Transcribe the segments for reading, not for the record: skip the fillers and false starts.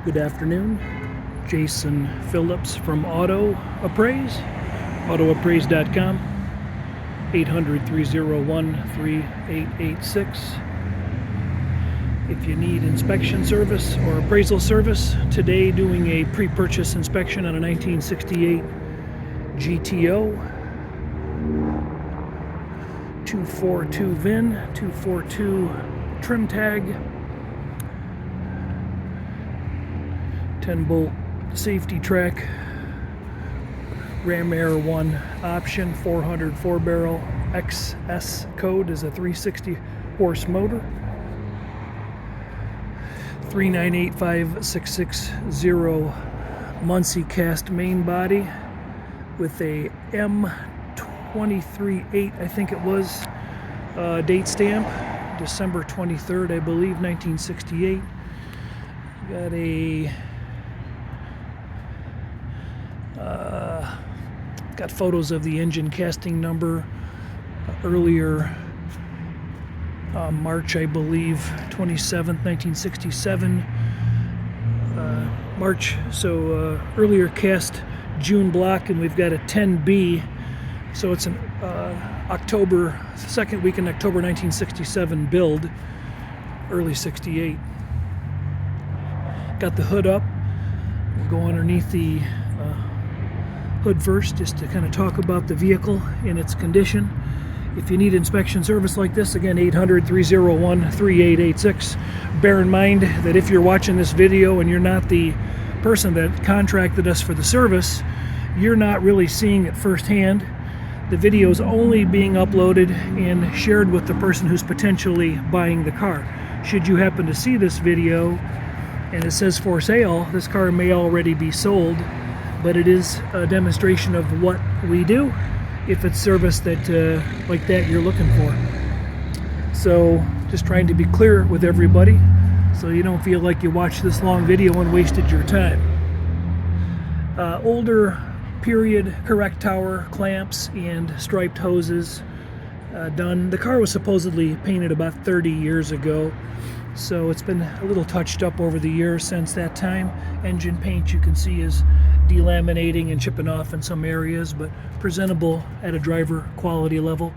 Good afternoon. Jason Phillips from Auto Appraise, autoappraise.com, 800-301-3886. If you need inspection service or appraisal service, today doing a pre-purchase inspection on a 1968 GTO, 242 VIN, 242 trim tag, 10-bolt safety track, Ram Air 1 option, 404 barrel, XS code is a 360 horse motor, 3985660 Muncie cast main body with a M238, I think it was, date stamp, December 23rd, I believe, 1968. Got a got photos of the engine casting number earlier March, I believe, 27th, 1967. March, so earlier cast June block, and we've got a 10B, so it's an October, second week in October 1967 build, early 68. Got the hood up. We'll go underneath the hood first, just to kind of talk about the vehicle and its condition. If you need inspection service like this, again, 800-301-3886. Bear in mind that if you're watching this video and you're not the person that contracted us for the service, you're not really seeing it firsthand. The video is only being uploaded and shared with the person who's potentially buying the car. Should you happen to see this video and it says for sale, this car may already be sold, but it is a demonstration of what we do if it's service that like that you're looking for. So just trying to be clear with everybody so you don't feel like you watched this long video and wasted your time. Older period correct tower clamps and striped hoses done. The car was supposedly painted about 30 years ago, so it's been a little touched up over the years since that time. Engine paint, you can see, is delaminating and chipping off in some areas, but presentable at a driver quality level.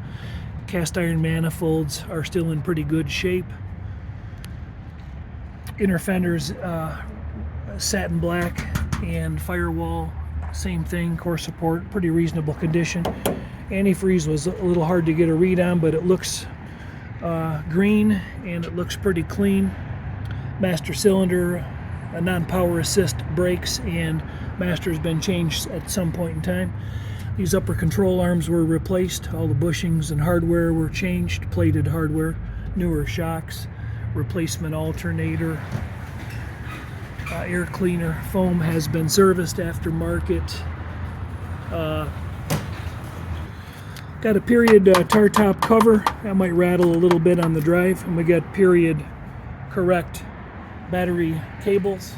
Cast iron manifolds are still in pretty good shape. Inner fenders, satin black, and firewall, same thing. Core support, pretty reasonable condition. Antifreeze was a little hard to get a read on, but it looks green and it looks pretty clean. Master cylinder, a non-power assist brakes, and master's been changed at some point in time. These upper control arms were replaced. All the bushings and hardware were changed, plated hardware, newer shocks, replacement alternator. Air cleaner foam has been serviced aftermarket. Got a period tar top cover. That might rattle a little bit on the drive. And we got period correct battery cables.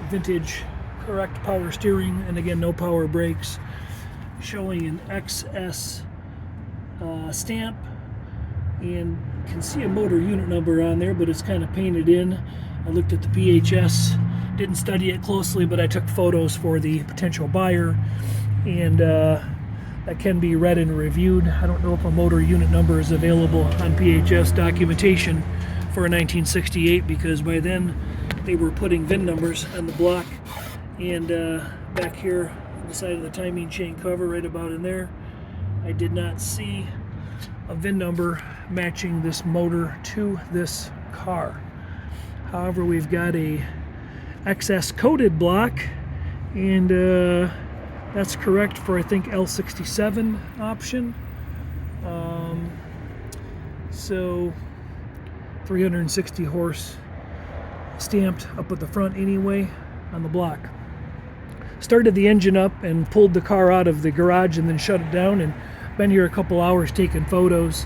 Vintage correct power steering, and again, no power brakes. Showing an XS stamp, and you can see a motor unit number on there, but it's kind of painted in. I looked at the PHS, didn't study it closely, but I took photos for the potential buyer, and that can be read and reviewed. I don't know if a motor unit number is available on PHS documentation for a 1968, because by then they were putting VIN numbers on the block. And back here on the side of the timing chain cover, right about in there, I did not see a VIN number matching this motor to this car. However, we've got a XS coated block, and that's correct for, I think, L67 option. So 360 horse stamped up at the front anyway on the block. Started the engine up and pulled the car out of the garage and then shut it down, and been here a couple hours taking photos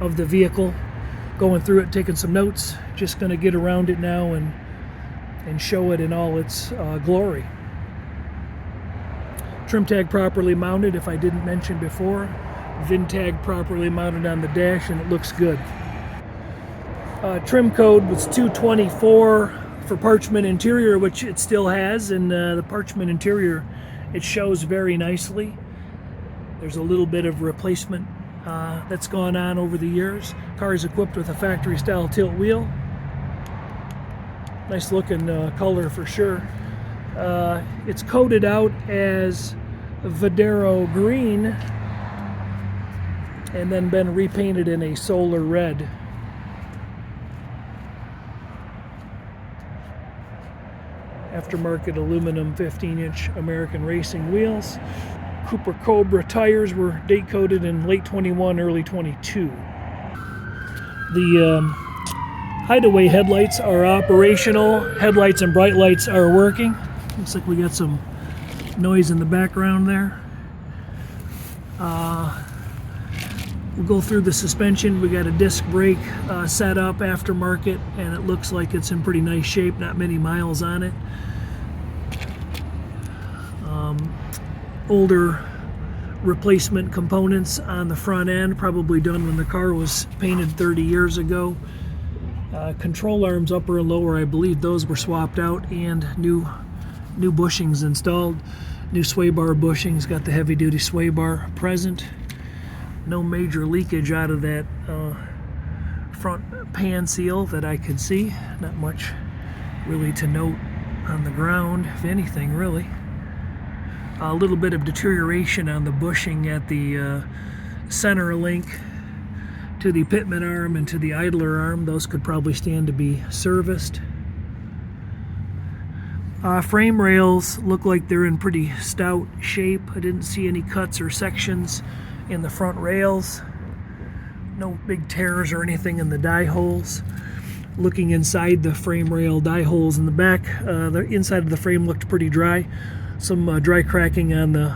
of the vehicle, going through it, taking some notes. Just going to get around it now and show it in all its glory. Trim tag properly mounted, if I didn't mention before. VIN tag properly mounted on the dash, and it looks good. Trim code was 224 for parchment interior, which it still has, and the parchment interior, it shows very nicely. There's a little bit of replacement that's gone on over the years. Car is equipped with a factory style tilt wheel. Nice looking color for sure. It's coated out as Vadero green and then been repainted in a solar red. Aftermarket aluminum 15-inch American racing wheels. Cooper Cobra tires were date coded in late 21, early 22. The hideaway headlights are operational. Headlights and bright lights are working. Looks like we got some noise in the background there. We'll go through the suspension. We got a disc brake set up aftermarket, and it looks like it's in pretty nice shape. Not many miles on it. Older replacement components on the front end, probably done when the car was painted 30 years ago. Control arms, upper and lower, I believe those were swapped out, and new bushings installed. New sway bar bushings, got the heavy duty sway bar present. No major leakage out of that front pan seal that I could see. Not much really to note on the ground, if anything really. A little bit of deterioration on the bushing at the center link to the pitman arm and to the idler arm. Those could probably stand to be serviced. Frame rails look like they're in pretty stout shape. I didn't see any cuts or sections in the front rails. No big tears or anything in the die holes. Looking inside the frame rail die holes in the back, the inside of the frame looked pretty dry. Some dry cracking on the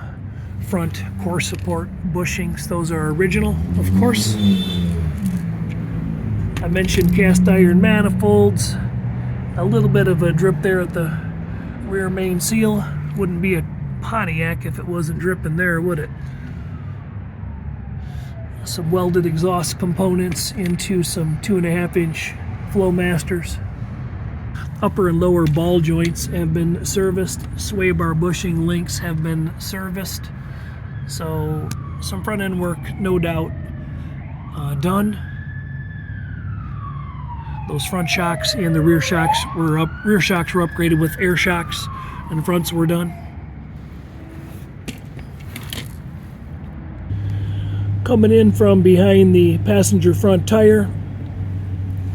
front core support bushings. Those are original, of course. I mentioned cast iron manifolds. A little bit of a drip there at the rear main seal. Wouldn't be a Pontiac if it wasn't dripping there, would it? Some welded exhaust components into some 2.5-inch Flowmasters. Upper and lower ball joints have been serviced. Sway bar bushing links have been serviced. So some front end work, no doubt, done. Those front shocks and the rear shocks were upgraded with air shocks, and the fronts were done. Coming in from behind the passenger front tire,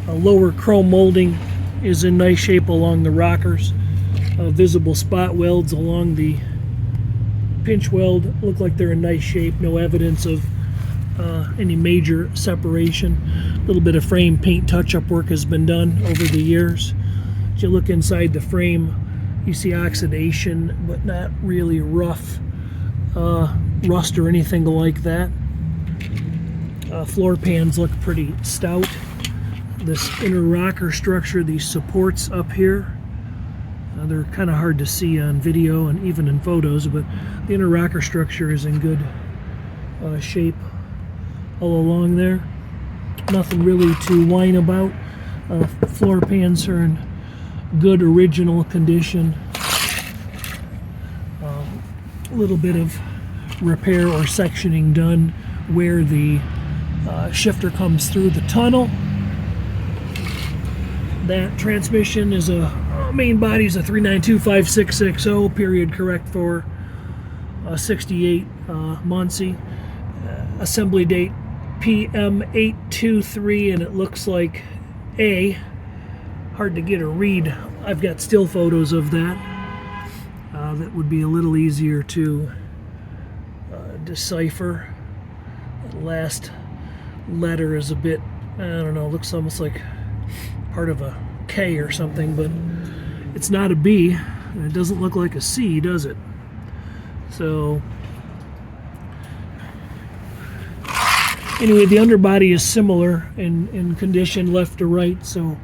a lower chrome molding is in nice shape along the rockers. Visible spot welds along the pinch weld look like they're in nice shape. No evidence of any major separation. A little bit of frame paint touch-up work has been done over the years. As you look inside the frame, you see oxidation, but not really rough rust or anything like that. Floor pans look pretty stout. This inner rocker structure, these supports up here, they're kind of hard to see on video and even in photos, but the inner rocker structure is in good shape all along there. Nothing really to whine about. Floor pans are in good original condition. A little bit of repair or sectioning done where the shifter comes through the tunnel. That transmission is main body is a 3925660, period correct for 68 Muncie. Assembly date PM823, and it looks like hard to get a read. I've got still photos of that. That would be a little easier to decipher. The last letter is a bit, I don't know, looks almost like part of a K or something, but it's not a B, and it doesn't look like a C, does it? So anyway, the underbody is similar in condition left to right, so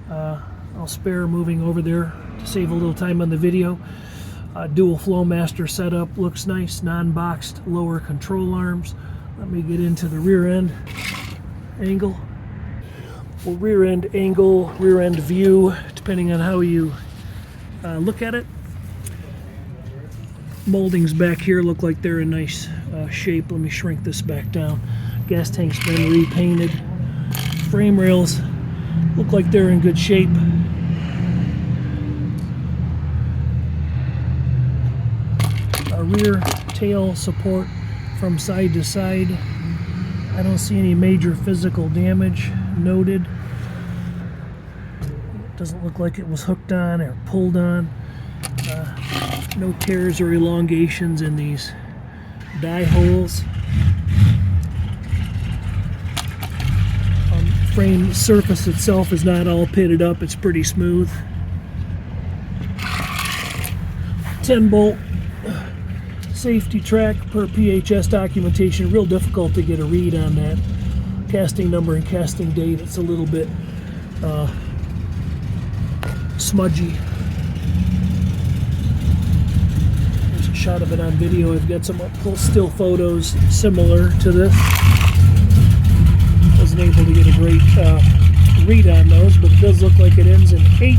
I'll spare moving over there to save a little time on the video. Dual Flowmaster setup looks nice, non-boxed lower control arms. Let me get into the rear end angle. or rear end angle, rear end view, depending on how you look at it. Moldings back here look like they're in nice shape. Let me shrink this back down. Gas tank's been repainted. Frame rails look like they're in good shape. Rear tail support from side to side. I don't see any major physical damage noted. Doesn't look like it was hooked on or pulled on. No tears or elongations in these die holes. Frame surface itself is not all pitted up, it's pretty smooth. 10-bolt safety track per PHS documentation. Real difficult to get a read on that. Casting number and casting date, it's a little bit smudgy. There's a shot of it on video. I've got some still photos similar to this. Wasn't able to get a great read on those, but it does look like it ends in 8,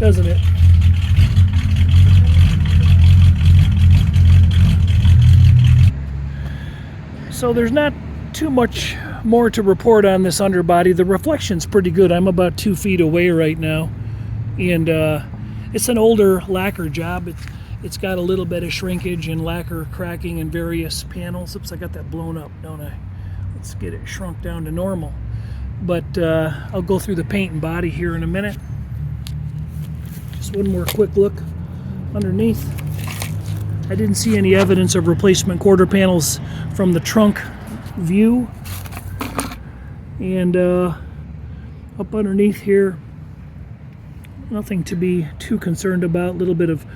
doesn't it? So there's not too much more to report on this underbody. The reflection's pretty good. I'm about 2 feet away right now, and it's an older lacquer job. It's got a little bit of shrinkage and lacquer cracking in various panels. Oops, I got that blown up, don't I? Let's get it shrunk down to normal. But I'll go through the paint and body here in a minute. Just one more quick look underneath. I didn't see any evidence of replacement quarter panels from the trunk view. And up underneath here, nothing to be too concerned about. A little bit of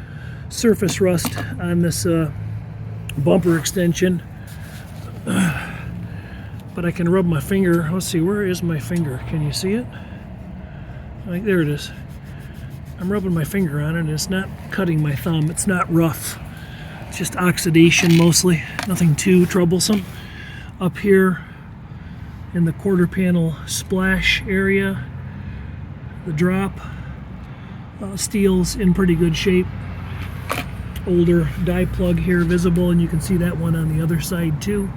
surface rust on this bumper extension. But I can rub my finger. Let's see, where is my finger? Can you see it? Like, there it is. I'm rubbing my finger on it, and it's not cutting my thumb. It's not rough. It's just oxidation mostly. Nothing too troublesome. Up here in the quarter panel splash area, the drop, steel's in pretty good shape. Older die plug here visible, and you can see that one on the other side too.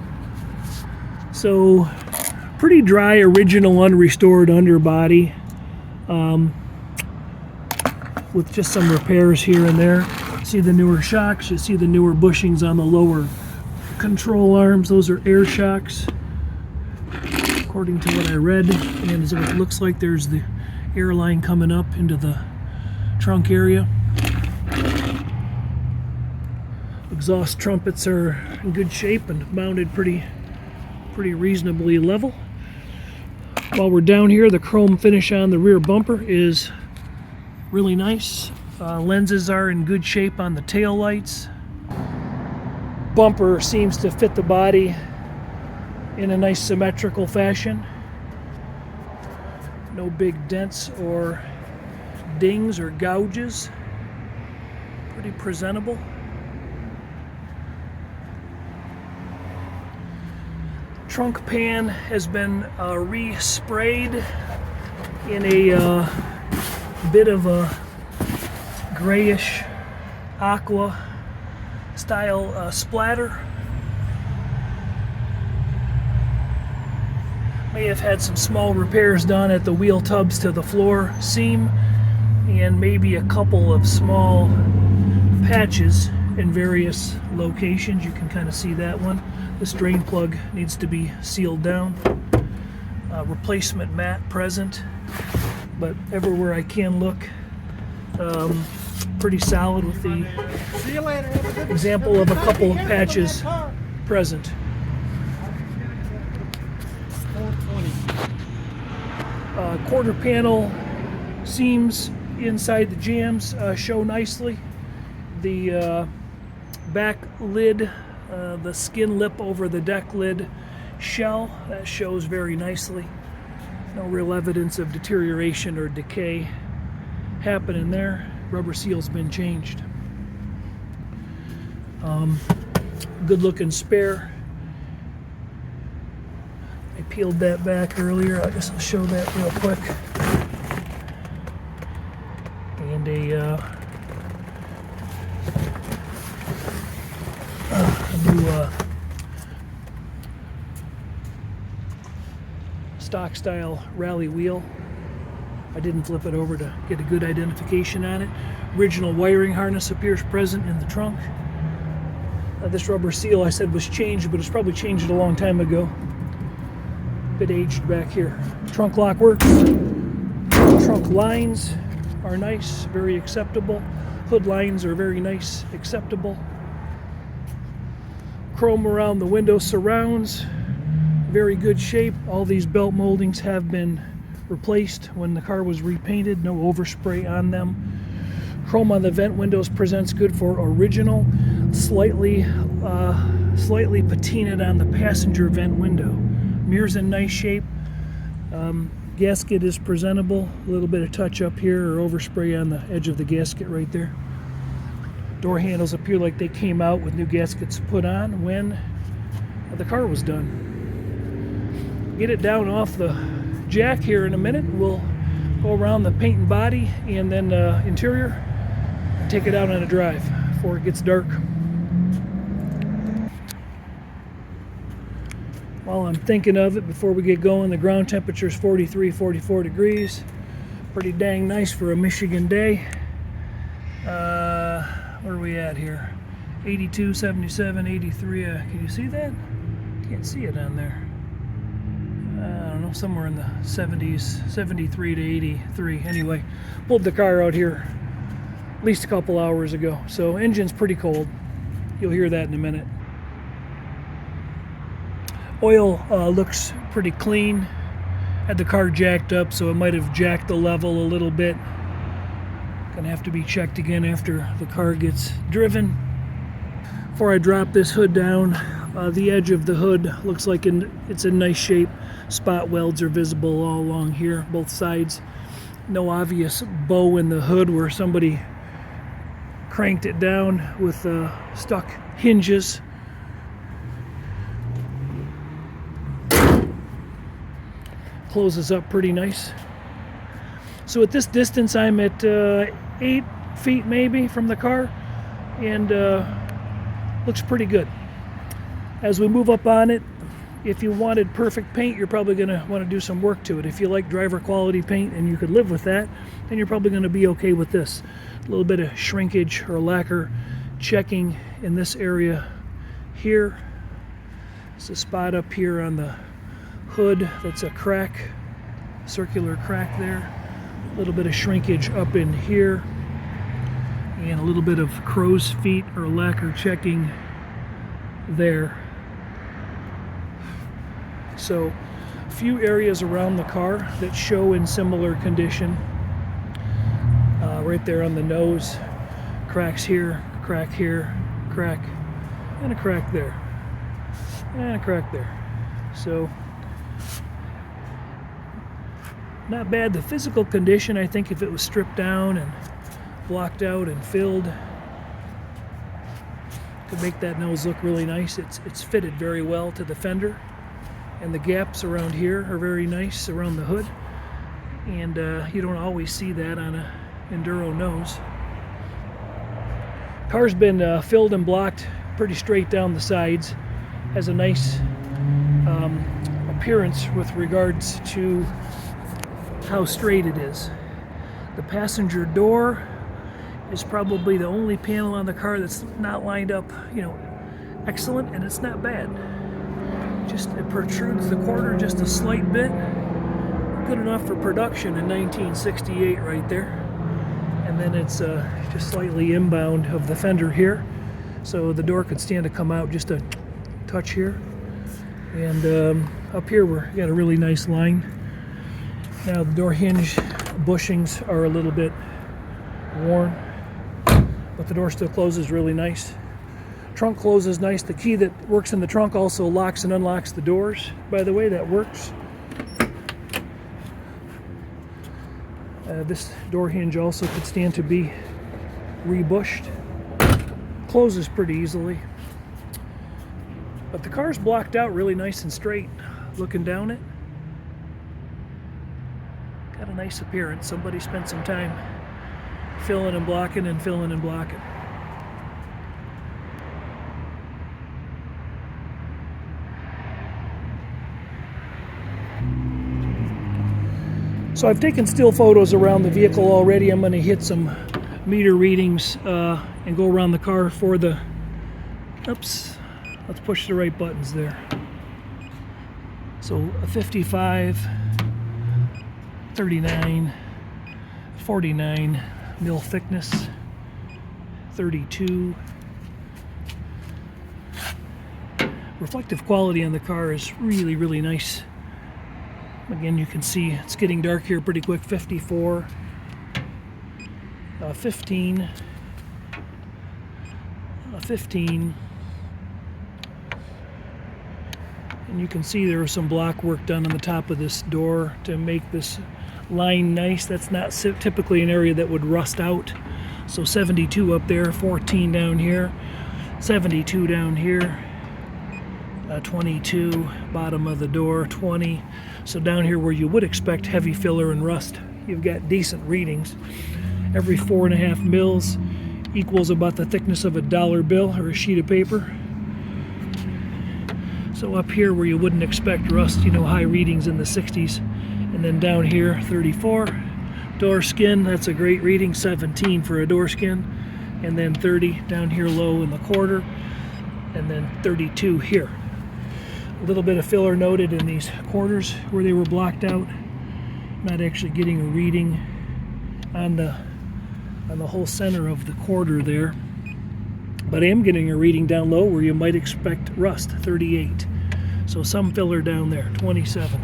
So pretty dry, original, unrestored underbody, with just some repairs here and there. See the newer shocks, you see the newer bushings on the lower control arms. Those are air shocks, according to what I read. And as it looks like, there's the air line coming up into the trunk area. Exhaust trumpets are in good shape and mounted pretty reasonably level. While we're down here, the chrome finish on the rear bumper is really nice. Lenses are in good shape on the tail lights. Bumper seems to fit the body in a nice symmetrical fashion. No big dents or dings or gouges. Pretty presentable. Trunk pan has been resprayed in a bit of a grayish aqua style splatter. May have had some small repairs done at the wheel tubs to the floor seam, and maybe a couple of small patches in various locations. You can kind of see that one. This drain plug needs to be sealed down. Replacement mat present, but everywhere I can look, pretty solid, with the example of a couple of patches present. Quarter panel seams inside the jambs show nicely. The back lid, the skin lip over the deck lid shell, that shows very nicely. No real evidence of deterioration or decay happening there. Rubber seal's been changed. Good looking spare. I peeled that back earlier. I'll just show that real quick. And a new stock style rally wheel. I didn't flip it over to get a good identification on it. Original wiring harness appears present in the trunk. This rubber seal I said was changed, but it's probably changed a long time ago. Bit aged back here. Trunk lock works. Trunk lines are nice, very acceptable. Hood lines are very nice, acceptable. Chrome around the window surrounds, very good shape. All these belt moldings have been replaced when the car was repainted, no overspray on them. Chrome on the vent windows presents good for original, slightly patinaed on the passenger vent window. Mirrors in nice shape. Gasket is presentable. A little bit of touch up here or overspray on the edge of the gasket right there. Door handles appear like they came out with new gaskets put on when the car was done. Get it down off the jack here in a minute. We'll go around the paint and body and then interior and take it out on a drive before it gets dark. While I'm thinking of it, before we get going, the ground temperature is 43, 44 degrees. Pretty dang nice for a Michigan day. Where are we at here? 82, 77, 83. Can you see that? Can't see it on there. I don't know, somewhere in the 70s, 73 to 83. Anyway, pulled the car out here at least a couple hours ago. So engine's pretty cold. You'll hear that in a minute. Oil looks pretty clean. Had the car jacked up, so it might have jacked the level a little bit. Gonna have to be checked again after the car gets driven. Before I drop this hood down, the edge of the hood looks like it's in nice shape. Spot welds are visible all along here, both sides. No obvious bow in the hood where somebody cranked it down with stuck hinges. Closes up pretty nice. So at this distance I'm at 8 feet maybe from the car, and looks pretty good. As we move up on it, if you wanted perfect paint, you're probably going to want to do some work to it. If you like driver quality paint and you could live with that, then you're probably going to be okay with this. A little bit of shrinkage or lacquer checking in this area here. There's a spot up here on the hood that's a crack, circular crack there. A little bit of shrinkage up in here, and a little bit of crow's feet or lacquer checking there. So a few areas around the car that show in similar condition. Right there on the nose, cracks here, crack, and a crack there, and a crack there. So not bad. The physical condition, I think if it was stripped down and blocked out and filled, could make that nose look really nice. It's fitted very well to the fender, and the gaps around here are very nice around the hood, and you don't always see that on a Enduro nose. Car's been filled and blocked pretty straight down the sides. Has a nice appearance with regards to how straight it is. The passenger door is probably the only panel on the car that's not lined up, excellent, and it's not bad. Just it protrudes the corner just a slight bit. Good enough for production in 1968 right there. And then it's just slightly inbound of the fender here, so the door could stand to come out just a touch here. And up here we got a really nice line. Now the door hinge bushings are a little bit worn, but the door still closes really nice. Trunk closes nice. The key that works in the trunk also locks and unlocks the doors. By the way, that works. This door hinge also could stand to be rebushed. Closes pretty easily. But the car's blocked out really nice and straight. looking down it. Got a nice appearance. Somebody spent some time filling and blocking and filling and blocking. So I've taken still photos around the vehicle already. I'm going to hit some meter readings and go around the car for the, oops, let's push the right buttons there. So a 55, 39, 49 mil thickness, 32. Reflective quality on the car is really, really nice. Again, you can see it's getting dark here pretty quick. 54, 15, 15, and you can see there was some block work done on the top of this door to make this line nice. That's not typically an area that would rust out. So 72 up there, 14 down here, 72 down here, 22 bottom of the door, 20. So down here where you would expect heavy filler and rust, you've got decent readings. Every 4.5 mils equals about the thickness of a dollar bill or a sheet of paper. So up here where you wouldn't expect rust, you know, high readings in the 60s. And then down here, 34. Door skin, that's a great reading, 17 for a door skin. And then 30 down here low in the quarter. And then 32 here. A little bit of filler noted in these quarters where they were blocked out. Not actually getting a reading on the whole center of the quarter there, but I am getting a reading down low where you might expect rust, 38. So some filler down there, 27.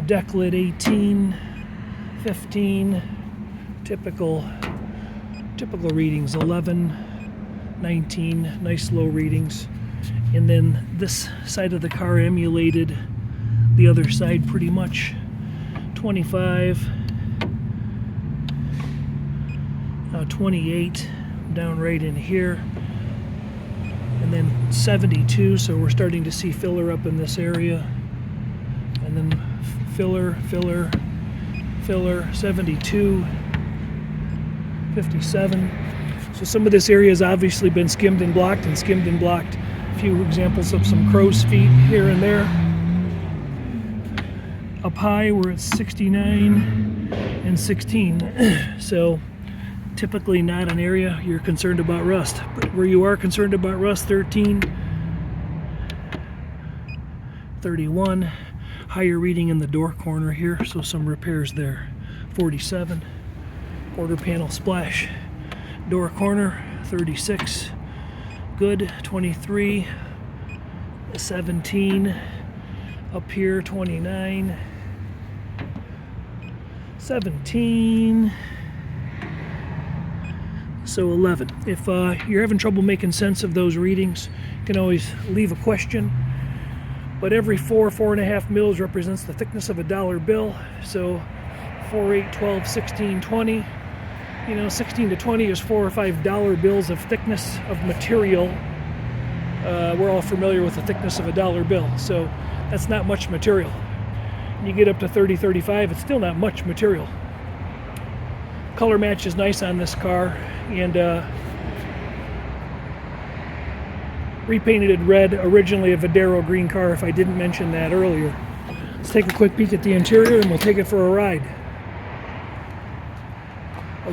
Deck lid 18, 15, typical readings 11, 19, nice low readings. And then this side of the car emulated the other side pretty much. 25, 28 down right in here, and then 72, so we're starting to see filler up in this area, and then filler, 72, 57. So some of this area has obviously been skimmed and blocked. A few examples of some crow's feet here and there. Up high we're at 69 and 16. So typically not an area you're concerned about rust, but where you are concerned about rust, 13, 31, higher reading in the door corner here, so some repairs there. 47, quarter panel splash, door corner, 36, good. 23, 17, up here, 29, 17, so 11. If you're having trouble making sense of those readings, you can always leave a question. But every 4.5 mils represents the thickness of a dollar bill. So 4, 8, 12, 16, 20. You know, 16 to 20 is 4 or 5 dollar bills of thickness of material. We're all familiar with the thickness of a dollar bill, so that's not much material. You get up to 30, 35, it's still not much material. Color match is nice on this car, and repainted red, originally a Vadero green car, if I didn't mention that earlier. Let's take a quick peek at the interior and we'll take it for a ride.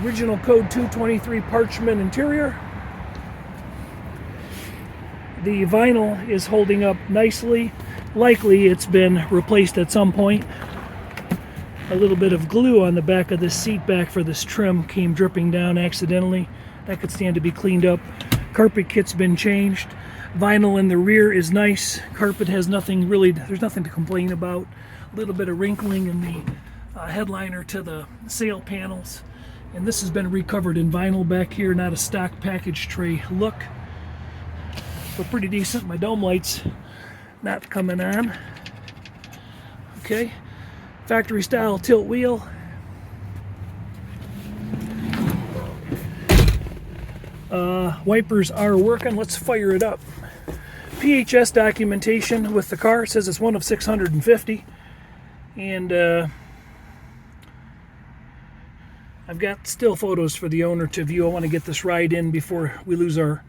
Original code 223 parchment interior. The vinyl is holding up nicely. Likely it's been replaced at some point. A little bit of glue on the back of this seat back for this trim came dripping down accidentally. That could stand to be cleaned up. Carpet kit's been changed. Vinyl in the rear is nice. Carpet has nothing really, there's nothing to complain about. A little bit of wrinkling in the headliner to the sail panels. And this has been recovered in vinyl back here, not a stock package tray look. But pretty decent. My dome light's not coming on. Okay. Factory style tilt wheel. Wipers are working. Let's fire it up. PHS documentation with the car. It says it's one of 650. And I've got still photos for the owner to view. I want to get this ride in before we lose our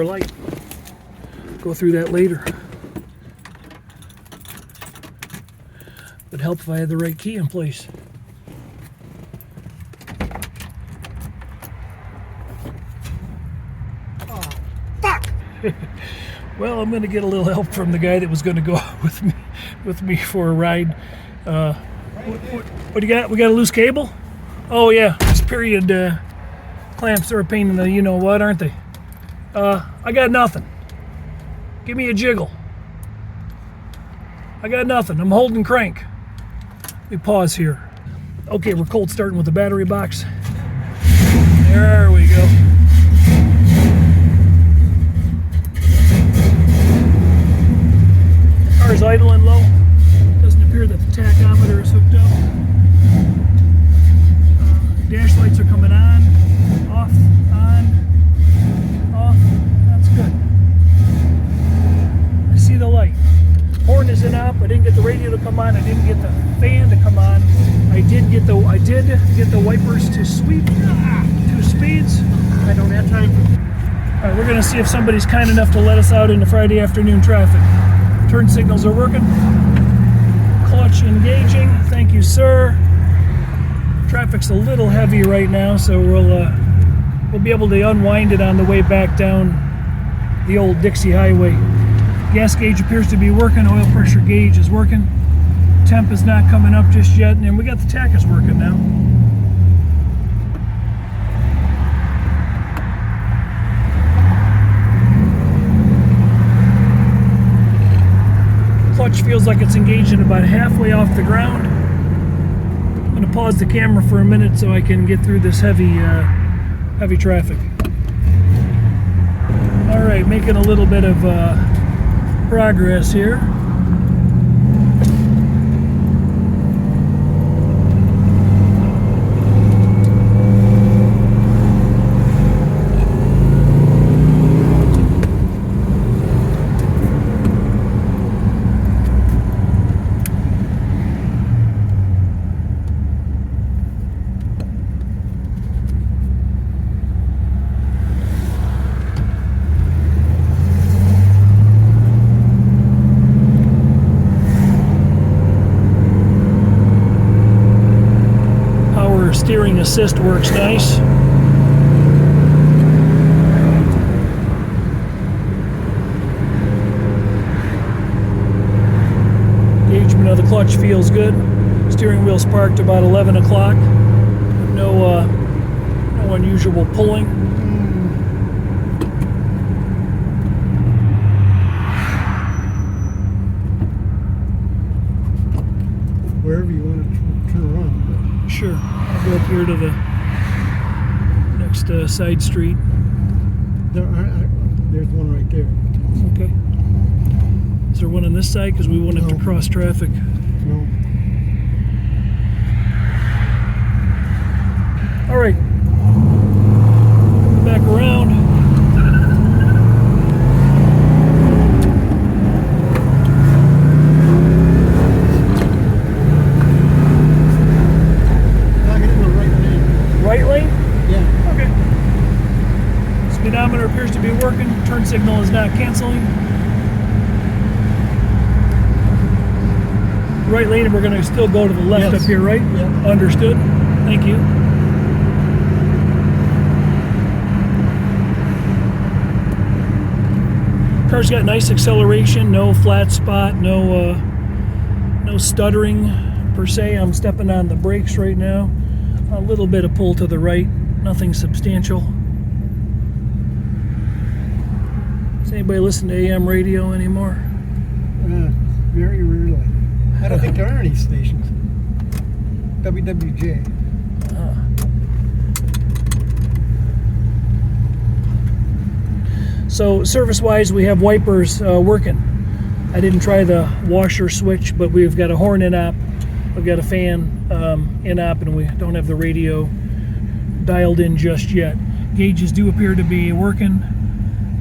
light. Go through that later. Would help if I had the right key in place. Oh, fuck! Well, I'm going to get a little help from the guy that was going to go with me for a ride. What do you got? We got a loose cable? Oh yeah, these period clamps are a pain in the you know what, aren't they? I got nothing. Give me a jiggle. I got nothing. I'm holding crank. Let me pause here. Okay, we're cold starting with the battery box. There we go. Car's idling low. Doesn't appear that the tachometer is hooked up. Dash lights are coming on, off, that's good. I see the light. Horn is in up. I didn't get the radio to come on. I didn't get the fan to come on. I did get the wipers to sweep 2 speeds. I don't have time. All right, we're gonna see if somebody's kind enough to let us out into Friday afternoon traffic. Turn signals are working. Clutch engaging. Thank you, sir. Traffic's a little heavy right now, so we'll be able to unwind it on the way back down the old Dixie Highway. Gas gauge appears to be working. Oil pressure gauge is working. Temp is not coming up just yet, and we got the tachus working now. Clutch feels like it's engaging about halfway off the ground. I'm going to pause the camera for a minute so I can get through this heavy traffic. All right, making a little bit of progress here. Steering assist works nice. Engagement of the clutch feels good. Steering wheel's parked about 11 o'clock. No unusual pulling. Wherever you want to turn around. Sure. I'll go up here to the next side street. There's one right there. Okay. Is there one on this side? Because we won't have to cross traffic. No. All right. Back around. Right lane? Yeah. Okay. Speedometer appears to be working. Turn signal is not canceling. Right lane, and we're going to still go to the left up here, right? Yeah. Understood. Thank you. Car's got nice acceleration, no flat spot, no stuttering per se. I'm stepping on the brakes right now. A little bit of pull to the right, nothing substantial. Does anybody listen to AM radio anymore? Very rarely. I don't think there are any stations. WWJ. So service-wise, we have wipers working. I didn't try the washer switch, but we've got a horn in op. We've got a fan in op, and we don't have the radio dialed in just yet. Gauges do appear to be working.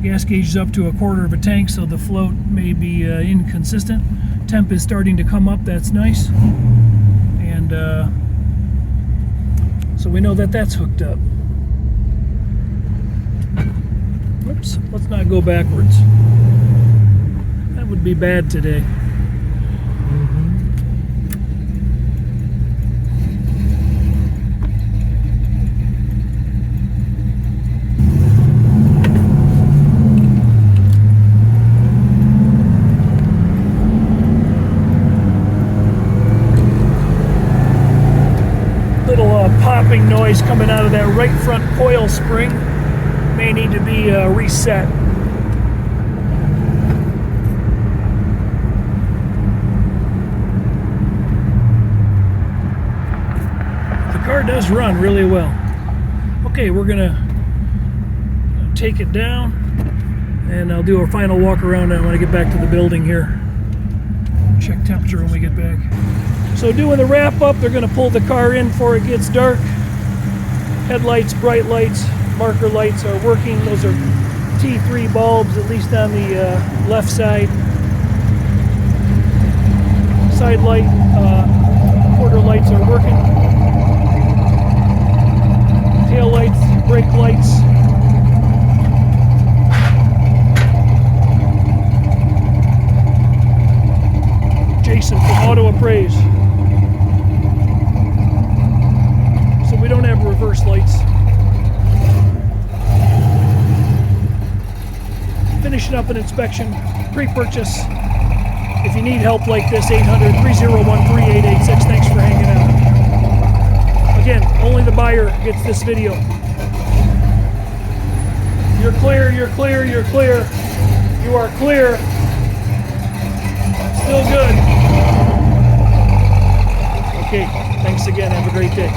Gas gauge is up to 1/4 of a tank, so the float may be inconsistent. Temp is starting to come up, that's nice. And so we know that that's hooked up. Oops, let's not go backwards. That would be bad today. Popping noise coming out of that right front coil spring. May need to be reset. The car does run really well. Okay, we're gonna take it down and I'll do a final walk around when I get back to the building here. Check temperature when we get back. So doing the wrap up, they're going to pull the car in before it gets dark. Headlights, bright lights, marker lights are working. Those are T3 bulbs, at least on the left side. Side light, quarter lights are working. Tail lights, brake lights. Jason from Auto Appraise. We don't have reverse lights. Finishing up an inspection, pre-purchase. If you need help like this, 800-301-3886. Thanks for hanging out. Again, only the buyer gets this video. You're clear, you're clear, you're clear. You are clear. Still good. Okay, thanks again. Have a great day.